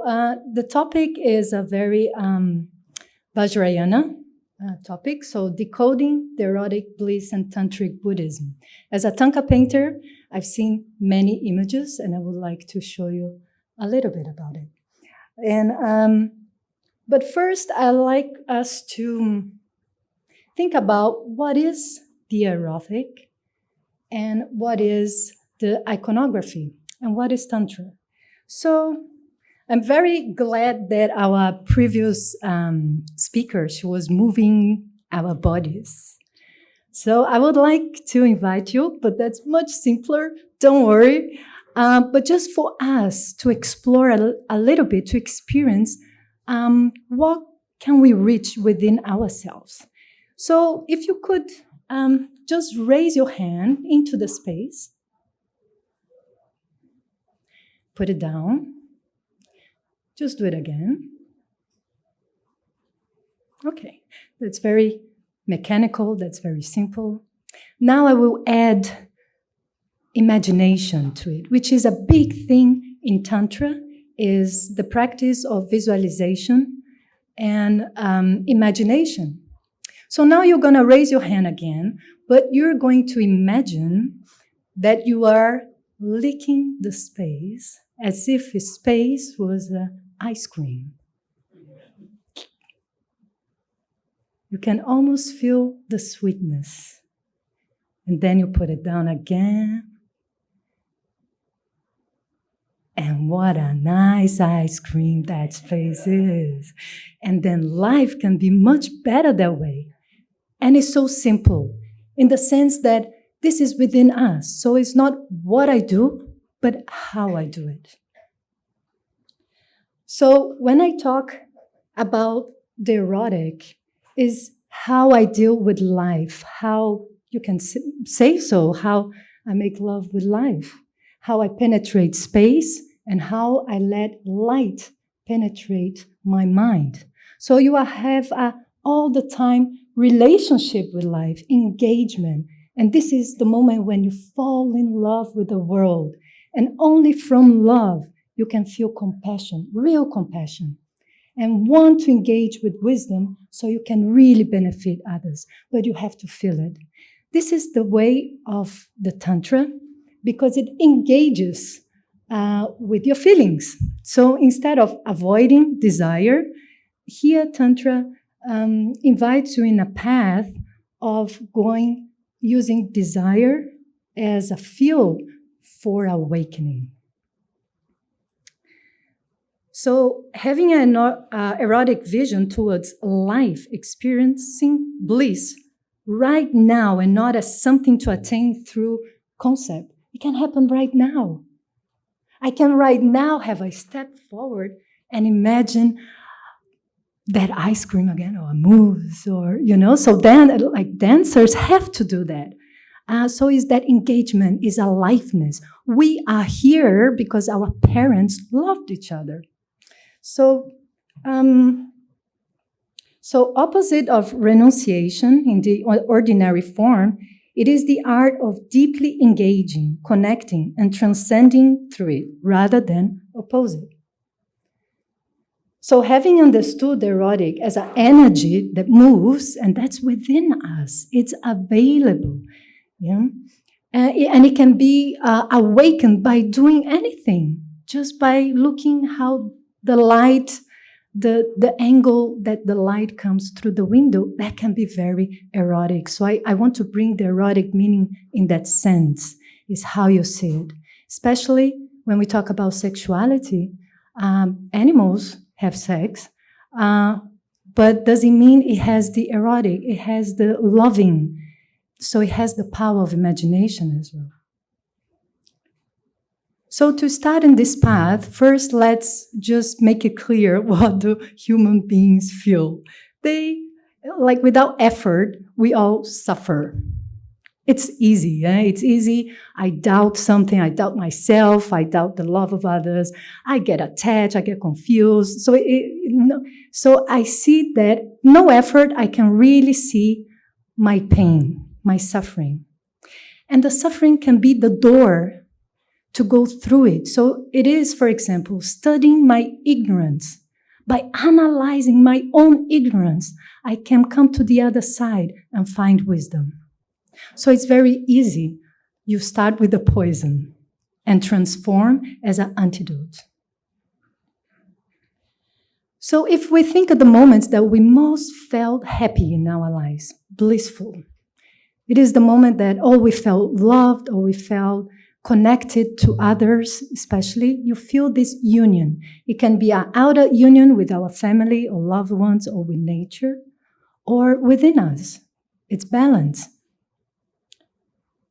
the topic is a very Vajrayana topic, so decoding the erotic bliss and tantric Buddhism. As a Thangka painter, I've seen many images, and I would like to show you a little bit about it. And but first, I'd like us to think about what is the erotic and what is the iconography and what is Tantra. So I'm very glad that our previous speaker, she was moving our bodies. So I would like to invite you, but that's much simpler, don't worry. But just for us to explore a little bit, to experience what can we reach within ourselves. So if you could just raise your hand into the space, put it down, just do it again. Okay, that's very mechanical, that's very simple. Now I will add imagination to it, which is a big thing in Tantra, is the practice of visualization and imagination. So now you're going to raise your hand again, but you're going to imagine that you are licking the space as if space was ice cream. You can almost feel the sweetness. And then you put it down again. And what a nice ice cream that space is. And then life can be much better that way. And it's so simple in the sense that this is within us. So it's not what I do, but how I do it. So when I talk about the erotic, is how I deal with life, how you can say so, how I make love with life, how I penetrate space, and how I let light penetrate my mind. So you have all the time relationship with life, engagement. And this is the moment when you fall in love with the world. And only from love you can feel compassion, real compassion, and want to engage with wisdom so you can really benefit others. But you have to feel it. This is the way of the Tantra because it engages with your feelings. So instead of avoiding desire, here Tantra invites you in a path of going using desire as a fuel for awakening. So having an erotic vision towards life, experiencing bliss right now and not as something to attain through concept, it can happen right now. I can right now have a step forward and imagine that ice cream again, or a mousse, or, so then, like dancers have to do that. So is that engagement, is aliveness. We are here because our parents loved each other. So opposite of renunciation in the ordinary form, it is the art of deeply engaging, connecting, and transcending through it, rather than opposite. So having understood the erotic as an energy that moves, and that's within us, it's available, and it can be awakened by doing anything, just by looking how the light, the angle that the light comes through the window, that can be very erotic. So I want to bring the erotic meaning in that sense, is how you see it. Especially when we talk about sexuality, animals have sex, but does it mean it has the erotic, it has the loving, so it has the power of imagination as well. So to start in this path, first let's just make it clear what do human beings feel. They, like without effort, we all suffer. It's easy, It's easy. I doubt something, I doubt myself, I doubt the love of others, I get attached, I get confused. So I see that no effort, I can really see my pain, my suffering. And the suffering can be the door to go through it. So it is, for example, studying my ignorance. By analyzing my own ignorance, I can come to the other side and find wisdom. So it's very easy. You start with the poison and transform as an antidote. So if we think of the moments that we most felt happy in our lives, blissful, it is the moment that, we felt loved, or we felt connected to others, especially. You feel this union. It can be an outer union with our family or loved ones or with nature, or within us. It's balance.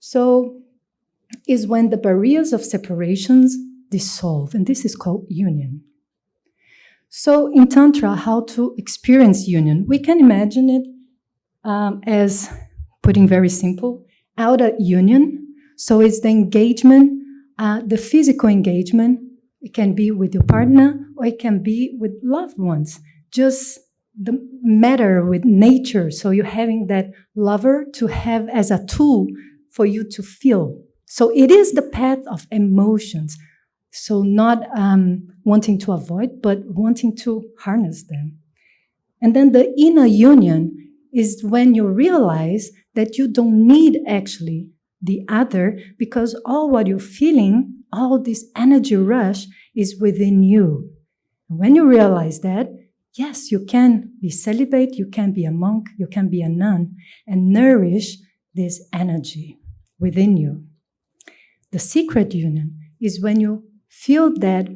So is when the barriers of separations dissolve, and this is called union. So in Tantra, how to experience union? We can imagine it as, putting very simple, outer union. So it's the engagement, the physical engagement. It can be with your partner, or it can be with loved ones. Just the matter with nature. So you're having that lover to have as a tool for you to feel. So it is the path of emotions. So not wanting to avoid, but wanting to harness them. And then the inner union is when you realize that you don't need actually the other, because all what you're feeling, all this energy rush is within you. And when you realize that, yes, you can be celibate, you can be a monk, you can be a nun, and nourish this energy within you. The secret union is when you feel that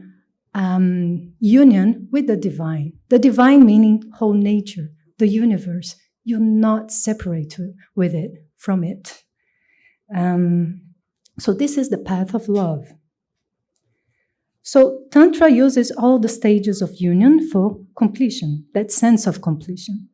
union with the divine meaning whole nature, the universe. You're not separate with it, from it. So this is the path of love. So Tantra uses all the stages of union for completion, that sense of completion.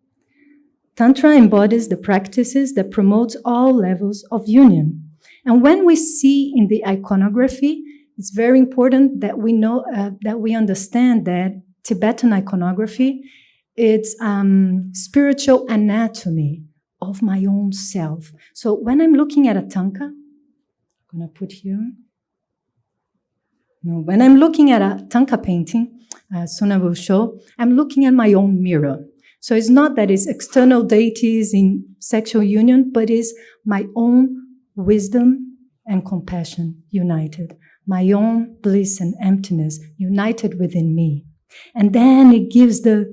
Tantra embodies the practices that promotes all levels of union. And when we see in the iconography, it's very important that we know, that we understand that Tibetan iconography, it's spiritual anatomy of my own self. So when I'm looking at a tanka, I'm gonna put here. No, when I'm looking at a tanka painting, soon I will show, I'm looking at my own mirror. So it's not that it's external deities in sexual union, but it's my own wisdom and compassion united. My own bliss and emptiness united within me. And then it gives the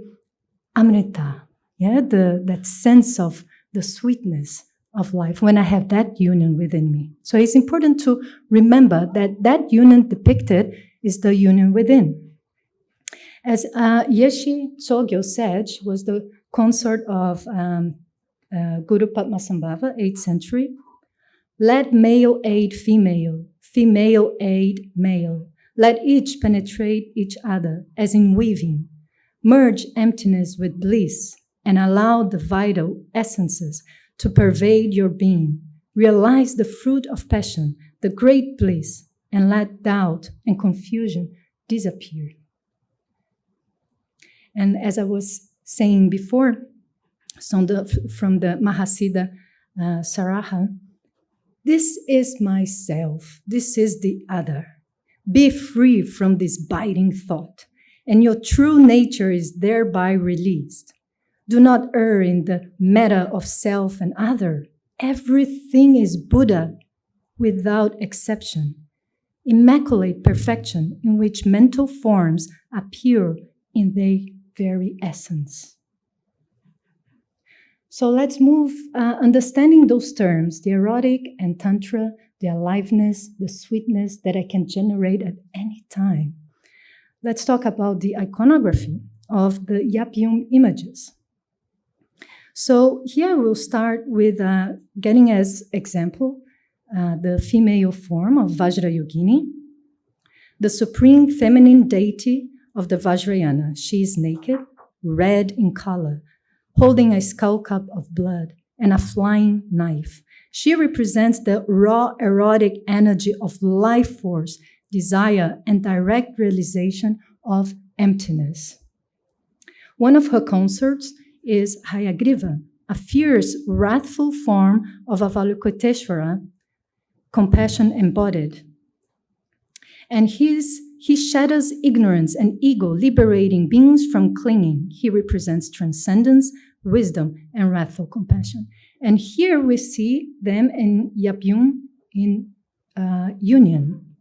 amrita, that sense of the sweetness of life when I have that union within me. So it's important to remember that that union depicted is the union within. As Yeshe Tsogyo said, was the consort of Guru Padmasambhava, 8th century. Let male aid female, female aid male. Let each penetrate each other, as in weaving. Merge emptiness with bliss and allow the vital essences to pervade your being. Realize the fruit of passion, the great bliss, and let doubt and confusion disappear. And as I was saying before, from the Mahasiddha Saraha, this is myself, this is the other. Be free from this biting thought, and your true nature is thereby released. Do not err in the matter of self and other. Everything is Buddha without exception. Immaculate perfection in which mental forms appear in their very essence. So let's move, understanding those terms, the erotic and tantra, the aliveness, the sweetness that I can generate at any time. Let's talk about the iconography of the Yapyum images. So here we'll start with getting as example the female form of Vajrayogini, the supreme feminine deity of the Vajrayana. She is naked, red in color, holding a skull cup of blood and a flying knife. She represents the raw erotic energy of life force, desire, and direct realization of emptiness. One of her consorts is Hayagriva, a fierce, wrathful form of Avalokiteshvara, compassion embodied. And he shatters ignorance and ego, liberating beings from clinging. He represents transcendence, wisdom, and wrathful compassion. And here we see them in Yapyung in union.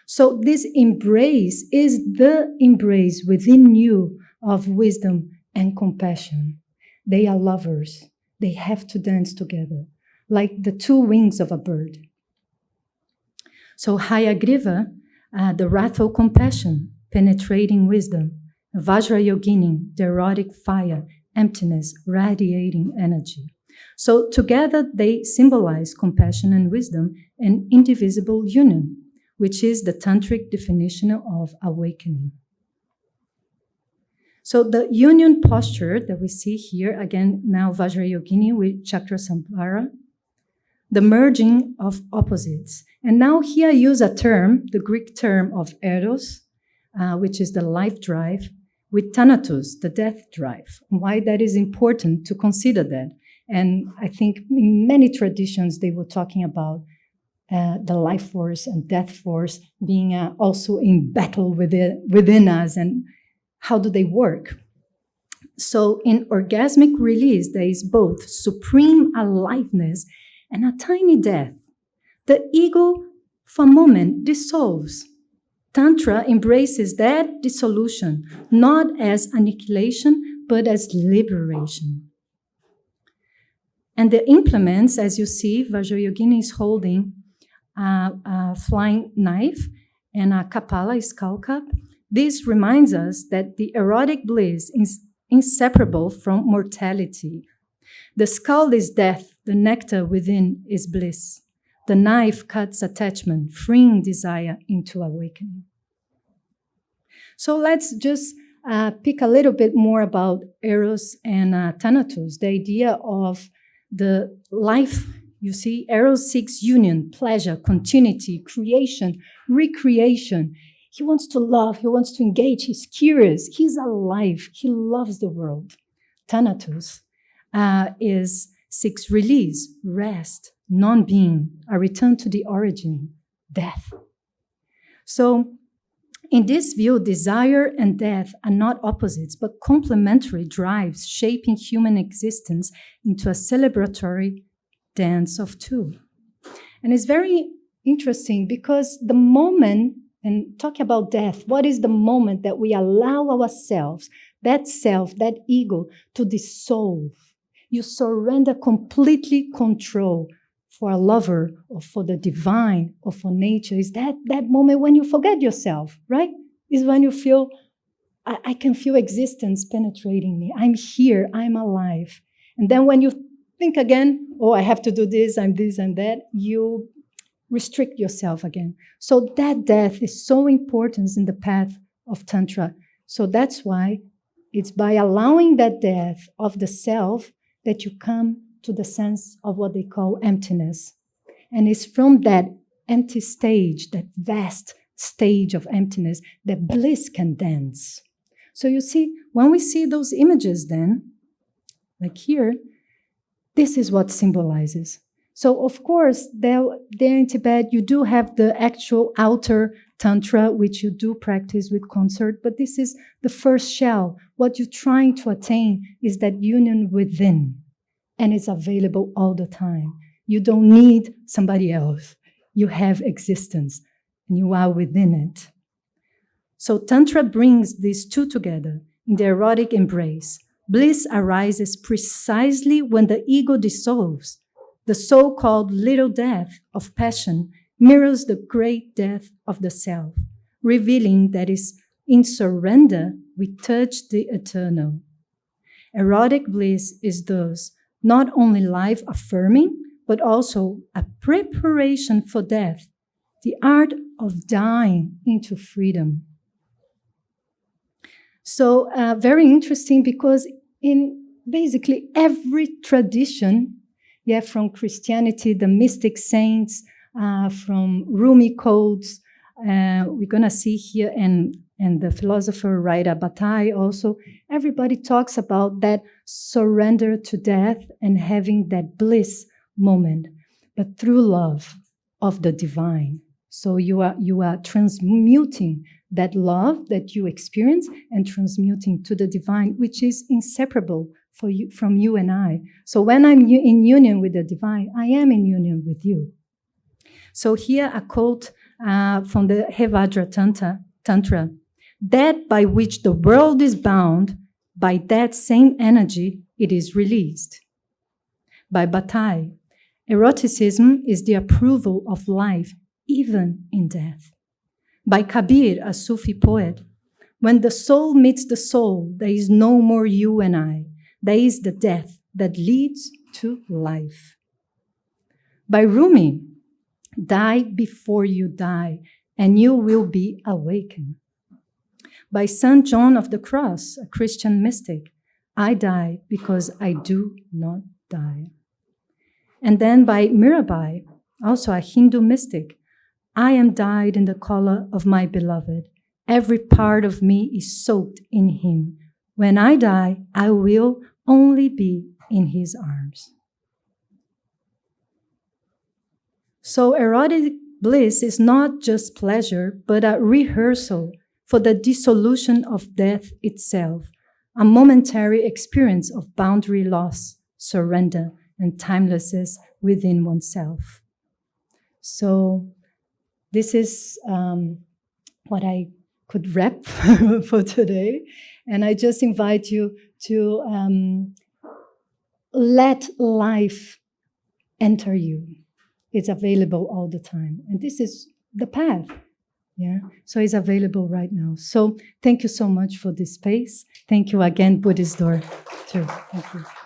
So this embrace is the embrace within you of wisdom and compassion. They are lovers. They have to dance together, like the two wings of a bird. So Hayagriva, the wrathful compassion, penetrating wisdom. Vajrayogini, the erotic fire, emptiness, radiating energy. So together they symbolize compassion and wisdom and indivisible union, which is the tantric definition of awakening. So the union posture that we see here, again, now Vajrayogini with Chakrasambhara, the merging of opposites. And now here I use a term, the Greek term of eros, which is the life drive, with thanatos, the death drive. Why that is important to consider that. And I think in many traditions they were talking about the life force and death force being also in battle within us, and how do they work? So in orgasmic release, there is both supreme aliveness and a tiny death. The ego, for a moment, dissolves. Tantra embraces that dissolution, not as annihilation, but as liberation. And the implements, as you see, Vajrayogini is holding a flying knife and a kapala, a skull cup. This reminds us that the erotic bliss is inseparable from mortality. The skull is death, the nectar within is bliss. The knife cuts attachment, freeing desire into awakening. So let's just pick a little bit more about Eros and Thanatos, the idea of the life. You see, Eros seeks union, pleasure, continuity, creation, recreation. He wants to love, he wants to engage, he's curious, he's alive, he loves the world. Thanatos seeks release, rest, non-being, a return to the origin, death. So in this view, desire and death are not opposites, but complementary drives shaping human existence into a celebratory dance of two. And it's very interesting because the moment, and talking about death, what is the moment that we allow ourselves, that self, that ego, to dissolve? You surrender completely control for a lover or for the divine or for nature. Is that moment when you forget yourself, right? Is when you feel, I can feel existence penetrating me. I'm here, I'm alive. And then when you think again, oh, I have to do this and that, you restrict yourself again. So that death is so important in the path of Tantra. So that's why it's by allowing that death of the self that you come to the sense of what they call emptiness. And it's from that empty stage, that vast stage of emptiness, that bliss can dance. So you see, when we see those images then, like here, this is what symbolizes. So of course, there in Tibet, you do have the actual outer Tantra, which you do practice with concert, but this is the first shell. What you're trying to attain is that union within. And it's available all the time. You don't need somebody else. You have existence, and you are within it. So Tantra brings these two together in the erotic embrace. Bliss arises precisely when the ego dissolves. The so-called little death of passion mirrors the great death of the self, revealing that is in surrender we touch the eternal. Erotic bliss is thus not only life-affirming, but also a preparation for death, the art of dying into freedom. So very interesting, because in basically every tradition, from Christianity, the mystic saints, from Rumi codes, we're going to see here, and the philosopher Raida Bataille also, everybody talks about that surrender to death and having that bliss moment, but through love of the divine. So you are transmuting that love that you experience and transmuting to the divine, which is inseparable from you and I. So when I'm in union with the divine, I am in union with you. So here a quote from the Hevajra Tantra, that by which the world is bound, by that same energy it is released. By Bataille, eroticism is the approval of life even in death. By Kabir, a Sufi poet, when the soul meets the soul, there is no more you and I. There is the death that leads to life. By Rumi, die before you die, and you will be awakened. By St. John of the Cross, a Christian mystic, I die because I do not die. And then by Mirabai, also a Hindu mystic, I am dyed in the color of my beloved. Every part of me is soaked in him. When I die, I will only be in his arms. So erotic bliss is not just pleasure, but a rehearsal for the dissolution of death itself, a momentary experience of boundary loss, surrender, and timelessness within oneself. So this is what I could wrap for today. And I just invite you to let life enter you. It's available all the time. And this is the path. Yeah. So it's available right now. So thank you so much for this space. Thank you again, Buddhistdoor, too. Thank you.